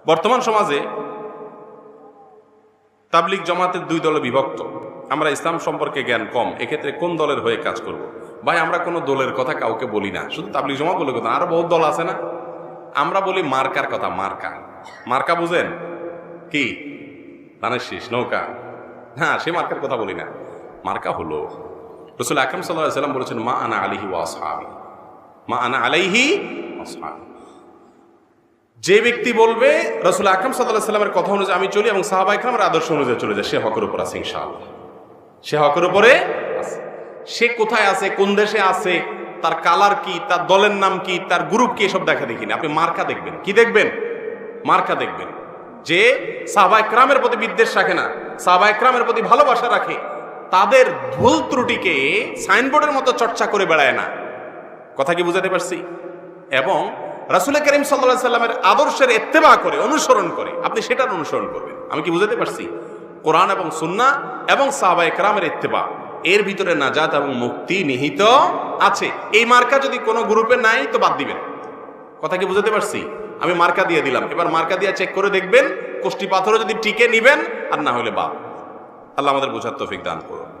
বর্তমান সমাজে তাবলিগ জামাতের দুই দলে বিভক্ত। আমরা ইসলাম সম্পর্কে জ্ঞান কম, এক্ষেত্রে কোন দলের হয়ে কাজ করব? ভাই, আমরা কোনো দলের কথা কাউকে বলি না, শুধু তাবলিগ জামাত বলে কথা। আরো বহুত দল আছে না? আমরা বলি মার্কার কথা। মার্কা, মার্কা বুঝেন কি? ধানের শীষ, নৌকা, হ্যাঁ, সে মার্কার কথা বলি না। মার্কা হলো রাসূল আকরাম সাল্লাল্লাহু আলাইহি ওয়াসাল্লাম বলেছেন, মা আনা আলাইহি ওয়া আসহাবি, মা আনা আলাইহি ওয়া আসহাবি। যে ব্যক্তি বলবে রাসূল আকরাম সাল্লাল্লাহু আলাইহি ওয়াসাল্লামের কথা অনুযায়ী আমি চলি এবং সাহাবা ইকরামের আদর্শ অনুযায়ী চলে যায়, সে হকের উপর আছে ইনশাআল্লাহ। সে হকের উপরে আছে। সে কোথায় আছে, কোন দেশে আছে, তার কালার কি, তার দলের নাম কি, তার গ্রুপ কি, এসব দেখা দেখি না। আপনি মার্কা দেখবেন। কি দেখবেন? মার্কা দেখবেন। যে সাহাবা ইকরামের প্রতি বিদ্বেষ রাখে না, সাহাবা ইকরামের প্রতি ভালোবাসা রাখে, তাদের ভুল ত্রুটিকে সাইনবোর্ডের মতো চর্চা করে বেড়ায় না। কথা কি বুঝাতে পারছি? এবং রাসূল করিম সাল্লাল্লাহু আলাইহি সাল্লামের আদর্শের ইত্তেবা করে, অনুসরণ করে, আপনি সেটার অনুসরণ করবেন। আমি কি বুঝাতে পারছি? কোরআন এবং সুন্নাহ এবং সাহাবা ইকরামের ইত্তেবা, এর ভিতরে নাজাত এবং মুক্তি নিহিত আছে। এই মার্কা যদি কোনো গ্রুপে নাই তো বাদ দিবেন। কথা কি বুঝাতে পারছি? আমি মার্কা দিয়ে দিলাম, এবার মার্কা দিয়ে চেক করে দেখবেন, কোষ্টি পাথরও যদি টিকে নিবেন, আর না হলে বাদ। আল্লাহ আমাদের বোঝার তৌফিক দান করুন।